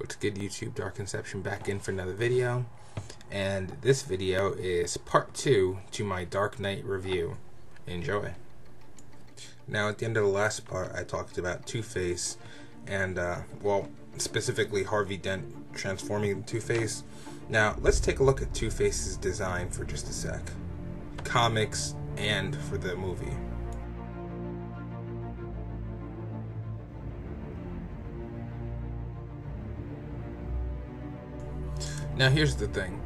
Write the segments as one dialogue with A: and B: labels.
A: What's good, YouTube? Dark Inception back in for another video, and this video is part 2 to my Dark Knight review. Enjoy. Now, at the end of the last part, I talked about Two-Face and, well, specifically Harvey Dent transforming into Two-Face. Now, let's take a look at Two-Face's design for just a sec. Comics and for the movie. Now here's the thing.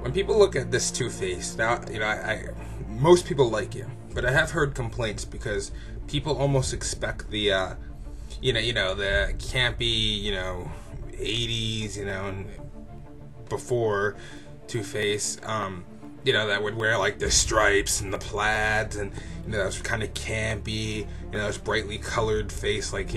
A: When people look at this Two-Face, now, most people like it, but I have heard complaints because people almost expect the, the campy, 80s, and before Two-Face, that would wear like the stripes and the plaids, and that was kind of campy, this brightly colored face, like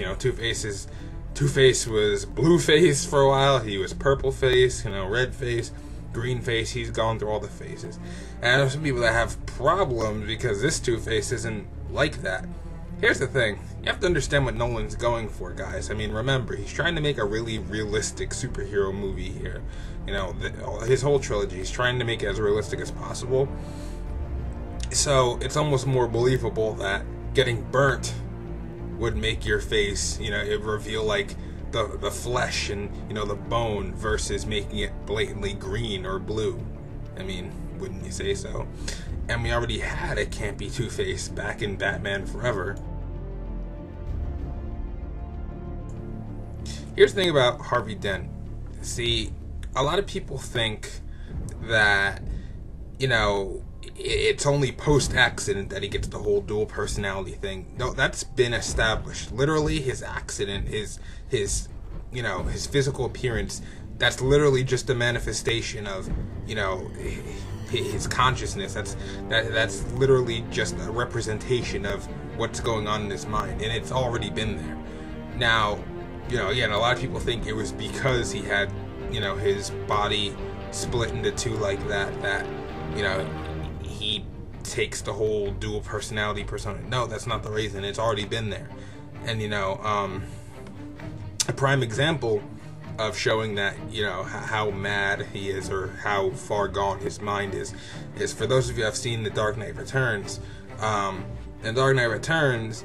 A: Two-Face was blue face for a while, he was purple face, red face, green face. He's gone through all the faces. And there's some people that have problems because this Two-Face isn't like that. Here's the thing, you have to understand what Nolan's going for, guys. I mean, remember, he's trying to make a really realistic superhero movie here. His whole trilogy, he's trying to make it as realistic as possible. So it's almost more believable that getting burnt would make your face, it reveal like the flesh and, the bone versus making it blatantly green or blue. I mean, wouldn't you say so? And we already had a campy Two-Face back in Batman Forever. Here's the thing about Harvey Dent. See, a lot of people think that, it's only post-accident that he gets the whole dual personality thing. No, that's been established. Literally, his accident, his physical appearance, that's literally just a manifestation of, his consciousness. That's literally just a representation of what's going on in his mind, and it's already been there. Now, again, a lot of people think it was because he had, his body split into two like that, he takes the whole dual personality persona. No, that's not the reason. It's already been there. And, a prime example of showing that, how mad he is or how far gone his mind is for those of you who have seen The Dark Knight Returns. In Dark Knight Returns,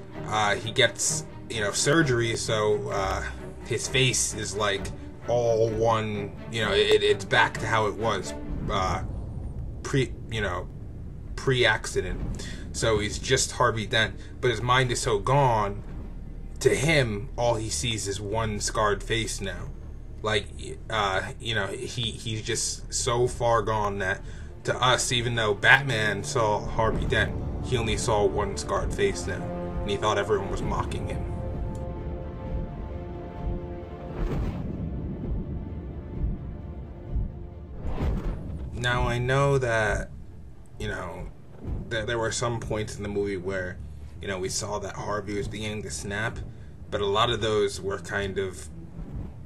A: he gets, surgery, so his face is like all one, it's back to how it was pre-accident. So he's just Harvey Dent, but his mind is so gone, to him all he sees is one scarred face now. Like, he's just so far gone that to us, even though Batman saw Harvey Dent, he only saw one scarred face now, and he thought everyone was mocking him. Now, I know that, there were some points in the movie where, we saw that Harvey was beginning to snap, but a lot of those were kind of,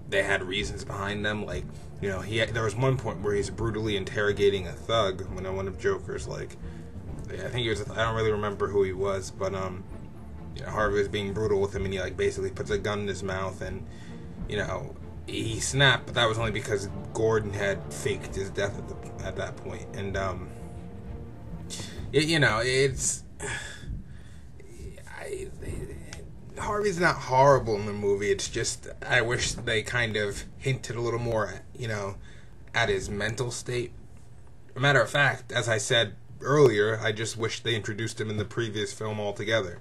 A: they had reasons behind them. Like, there was one point where he's brutally interrogating a thug when one of Joker's, like, I think he was, I don't really remember who he was, but, Harvey was being brutal with him, and he, like, basically puts a gun in his mouth, and, he snapped, but that was only because Gordon had faked his death at that point. And, Harvey's not horrible in the movie. It's just, I wish they kind of hinted a little more, at his mental state. A matter of fact, as I said earlier, I just wish they introduced him in the previous film altogether.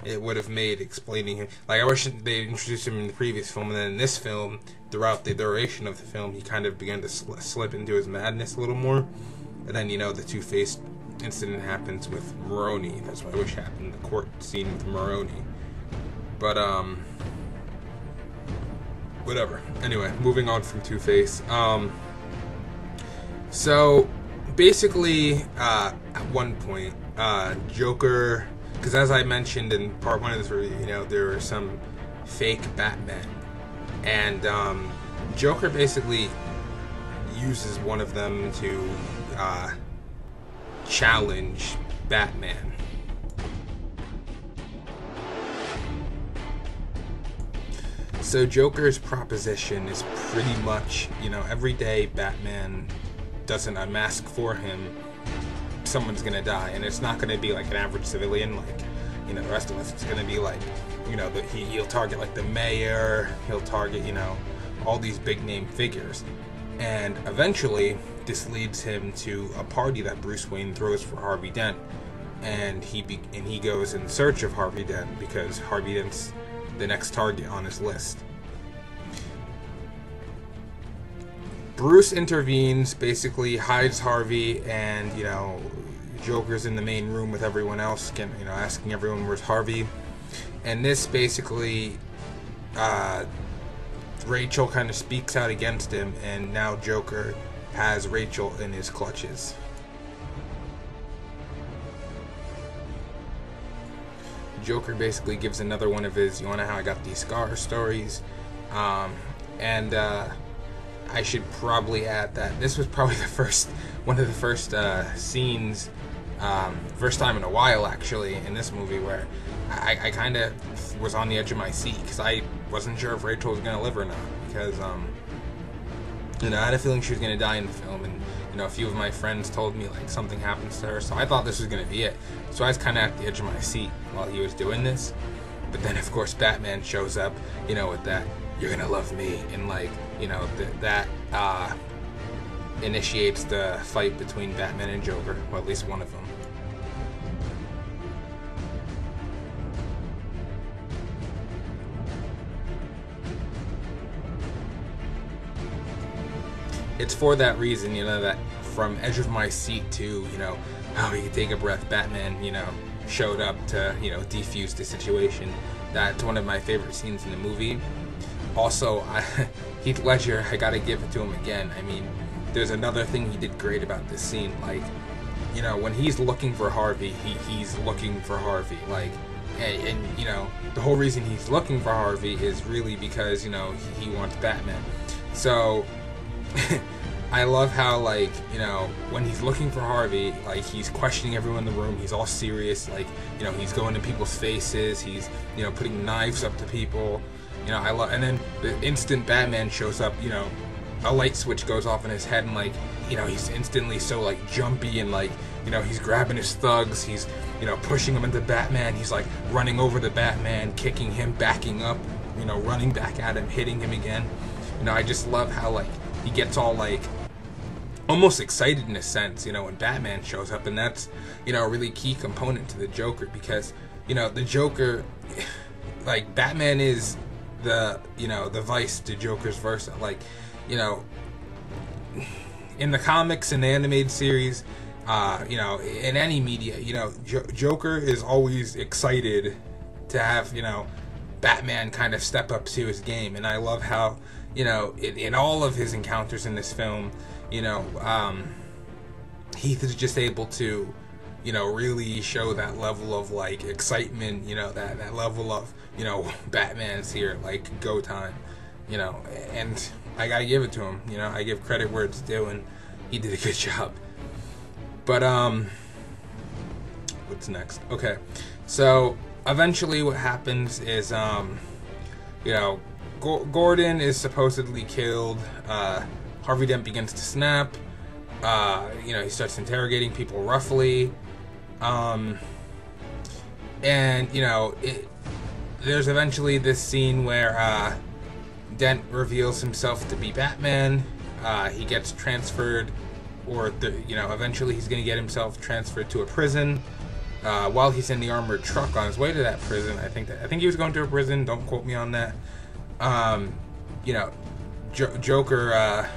A: It would have made explaining him, like, I wish they introduced him in the previous film, and then in this film, throughout the duration of the film, he kind of began to slip into his madness a little more. And then, the Two-Face incident happens with Maroni. That's what I wish happened, the court scene with Maroni. But, whatever. Anyway, moving on from Two-Face. So, basically, at one point, Joker, because as I mentioned in part 1 of this review, there were some fake Batman. And, Joker basically uses one of them to, challenge Batman. So Joker's proposition is pretty much, every day Batman doesn't unmask for him, someone's gonna die, and it's not gonna be like an average civilian like, the rest of us. It's gonna be like, he'll target like the mayor, he'll target, all these big name figures, and eventually this leads him to a party that Bruce Wayne throws for Harvey Dent, and he goes in search of Harvey Dent because Harvey Dent's the next target on his list. Bruce intervenes, basically hides Harvey, and Joker's in the main room with everyone else, asking everyone where's Harvey. And this basically, Rachel kind of speaks out against him, and now Joker has Rachel in his clutches. Joker basically gives another one of his, you wanna know how I got these scars stories, and I should probably add that this was probably one of the first scenes, first time in a while actually, in this movie where I kind of was on the edge of my seat because I wasn't sure if Rachel was gonna live or not, because I had a feeling she was gonna die in the film, and a few of my friends told me like something happens to her, so I thought this was gonna be it. So I was kind of at the edge of my seat while he was doing this, but then of course Batman shows up, with that "you're gonna love me," and like that initiates the fight between Batman and Joker, well, at least one of them. It's for that reason, that from edge of my seat to, how you can take a breath, Batman, showed up to, defuse the situation. That's one of my favorite scenes in the movie. Also, Heath Ledger, I gotta give it to him again. I mean, there's another thing he did great about this scene. Like, when he's looking for Harvey, he's looking for Harvey. Like, and the whole reason he's looking for Harvey is really because, he wants Batman. So, I love how, like, when he's looking for Harvey, like, he's questioning everyone in the room, he's all serious, like, he's going to people's faces, he's, putting knives up to people, I love, and then the instant Batman shows up, a light switch goes off in his head, and, like, he's instantly so, like, jumpy, and, like, he's grabbing his thugs, he's, pushing him into Batman, he's, like, running over the Batman, kicking him, backing up, running back at him, hitting him again. I just love how, like, he gets all, like, almost excited in a sense, when Batman shows up, and that's, a really key component to the Joker, because, the Joker, like, Batman is the, the vice to Joker's versa. Like, in the comics and the animated series, in any media, Joker is always excited to have, Batman kind of step up to his game, and I love how, in all of his encounters in this film, Heath is just able to, really show that level of, like, excitement, that level of, Batman's here, like, go time, and I gotta give it to him, I give credit where it's due, and he did a good job. But, what's next? Okay, so, eventually what happens is, Gordon is supposedly killed, Harvey Dent begins to snap, he starts interrogating people roughly, and, there's eventually this scene where, Dent reveals himself to be Batman, he gets transferred, or, eventually he's gonna get himself transferred to a prison, while he's in the armored truck on his way to that prison. I think he was going to a prison, don't quote me on that, Joker,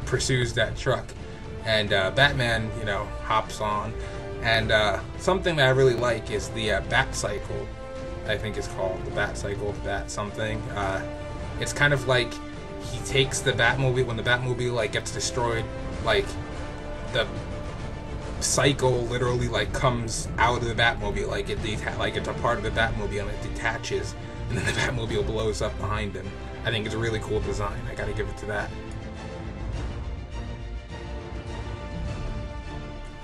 A: pursues that truck, and Batman, hops on, and something that I really like is the Bat Cycle. I think it's called the Bat Cycle, Bat something. It's kind of like he takes the Batmobile, when the Batmobile, like, gets destroyed, like, the cycle literally, like, comes out of the Batmobile, like it's a part of the Batmobile, and it detaches, and then the Batmobile blows up behind him. I think it's a really cool design. I gotta give it to that.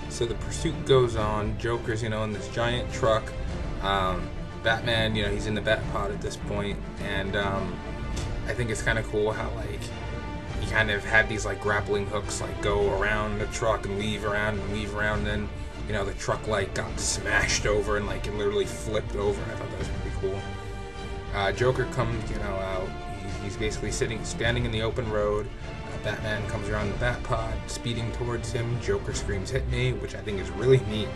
A: So the pursuit goes on. Joker's, in this giant truck. Batman, he's in the Batpod at this point, and I think it's kind of cool how like he kind of had these like grappling hooks like go around the truck and weave around and weave around, and then the truck like got smashed over and like it literally flipped over. I thought that was pretty cool. Joker comes out. He's basically standing in the open road. Batman comes around the Batpod, speeding towards him. Joker screams, "Hit me," which I think is really neat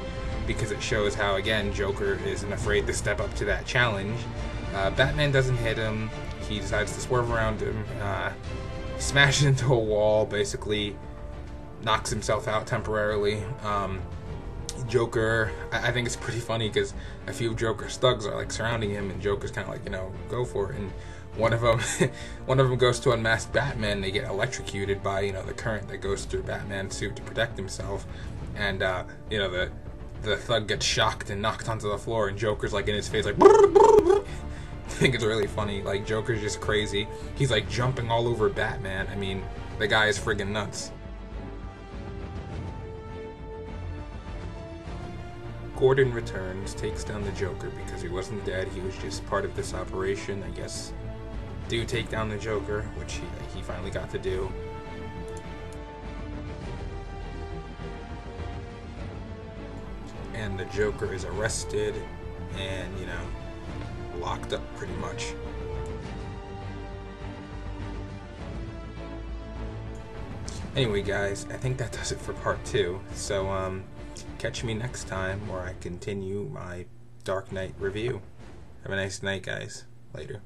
A: because it shows how, again, Joker isn't afraid to step up to that challenge. Batman doesn't hit him. He decides to swerve around him, smashes into a wall, basically knocks himself out temporarily. Joker, I think it's pretty funny because a few Joker's thugs are like surrounding him, and Joker's kind of like, go for it. And one of them goes to unmask Batman. They get electrocuted by the current that goes through Batman's suit to protect himself, and the thug gets shocked and knocked onto the floor, and Joker's like in his face like. I think it's really funny. Like, Joker's just crazy. He's like jumping all over Batman. I mean, the guy is friggin' nuts. Gordon returns, takes down the Joker because he wasn't dead. He was just part of this operation, I guess. Do take down the Joker, which he finally got to do. And the Joker is arrested and, locked up pretty much. Anyway, guys, I think that does it for part 2. So, catch me next time where I continue my Dark Knight review. Have a nice night, guys. Later.